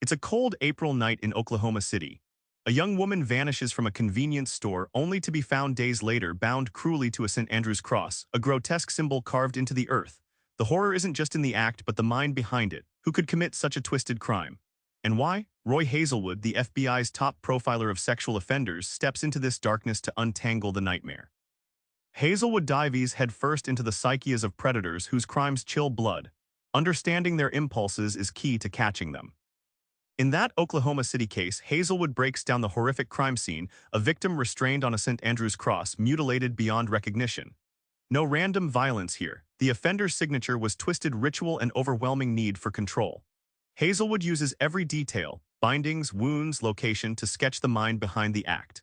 It's a cold April night in Oklahoma City. A young woman vanishes from a convenience store only to be found days later bound cruelly to a St. Andrew's cross, a grotesque symbol carved into the earth. The horror isn't just in the act but the mind behind it. Who could commit such a twisted crime? And why? Roy Hazelwood, the FBI's top profiler of sexual offenders, steps into this darkness to untangle the nightmare. Hazelwood dives headfirst into the psyches of predators whose crimes chill blood. Understanding their impulses is key to catching them. In that Oklahoma City case, Hazelwood breaks down the horrific crime scene, a victim restrained on a St. Andrew's cross, mutilated beyond recognition. No random violence here. The offender's signature was twisted ritual and overwhelming need for control. Hazelwood uses every detail, bindings, wounds, location, to sketch the mind behind the act.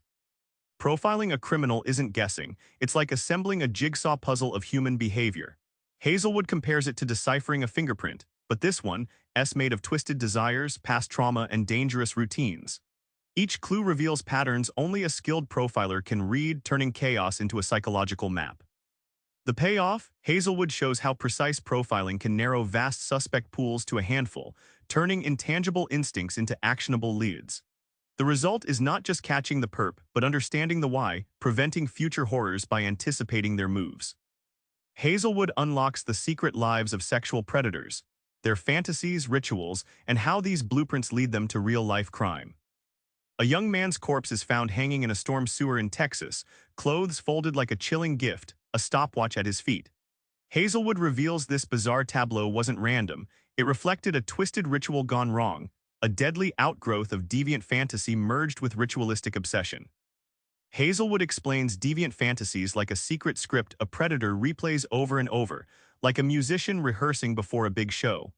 Profiling a criminal isn't guessing. It's like assembling a jigsaw puzzle of human behavior. Hazelwood compares it to deciphering a fingerprint, but this one is made of twisted desires, past trauma, and dangerous routines. Each clue reveals patterns only a skilled profiler can read, turning chaos into a psychological map. The payoff? Hazelwood shows how precise profiling can narrow vast suspect pools to a handful, turning intangible instincts into actionable leads. The result is not just catching the perp, but understanding the why, preventing future horrors by anticipating their moves. Hazelwood unlocks the secret lives of sexual predators, their fantasies, rituals, and how these blueprints lead them to real-life crime. A young man's corpse is found hanging in a storm sewer in Texas, clothes folded like a chilling gift, a stopwatch at his feet. Hazelwood reveals this bizarre tableau wasn't random. It reflected a twisted ritual gone wrong, a deadly outgrowth of deviant fantasy merged with ritualistic obsession. Hazelwood explains deviant fantasies like a secret script a predator replays over and over, like a musician rehearsing before a big show.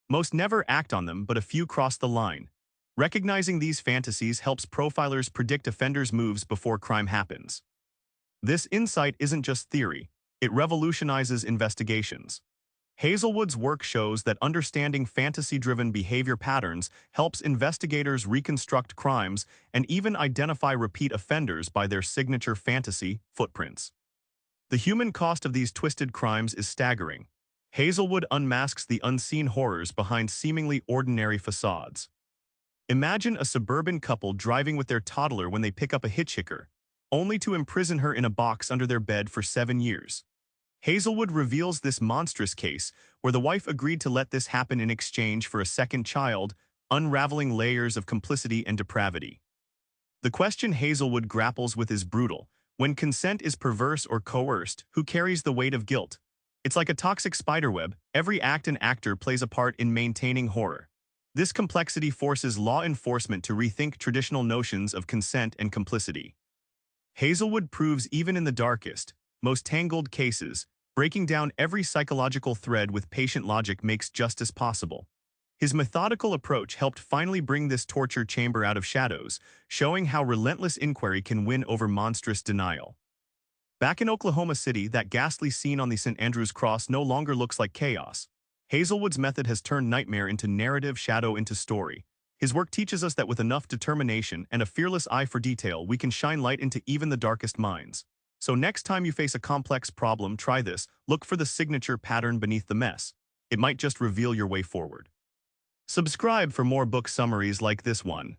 Most never act on them, but a few cross the line. Recognizing these fantasies helps profilers predict offenders' moves before crime happens. This insight isn't just theory, it revolutionizes investigations. Hazelwood's work shows that understanding fantasy-driven behavior patterns helps investigators reconstruct crimes and even identify repeat offenders by their signature fantasy footprints. The human cost of these twisted crimes is staggering. Hazelwood unmasks the unseen horrors behind seemingly ordinary facades. Imagine a suburban couple driving with their toddler when they pick up a hitchhiker, only to imprison her in a box under their bed for 7 years. Hazelwood reveals this monstrous case where the wife agreed to let this happen in exchange for a second child, unraveling layers of complicity and depravity. The question Hazelwood grapples with is brutal. When consent is perverse or coerced, who carries the weight of guilt? It's like a toxic spiderweb. Every act and actor plays a part in maintaining horror. This complexity forces law enforcement to rethink traditional notions of consent and complicity. Hazelwood proves even in the darkest, most tangled cases, breaking down every psychological thread with patient logic makes justice possible. His methodical approach helped finally bring this torture chamber out of shadows, showing how relentless inquiry can win over monstrous denial. Back in Oklahoma City, that ghastly scene on the St. Andrew's cross no longer looks like chaos. Hazelwood's method has turned nightmare into narrative, shadow into story. His work teaches us that with enough determination and a fearless eye for detail, we can shine light into even the darkest minds. So next time you face a complex problem, try this. Look for the signature pattern beneath the mess. It might just reveal your way forward. Subscribe for more book summaries like this one.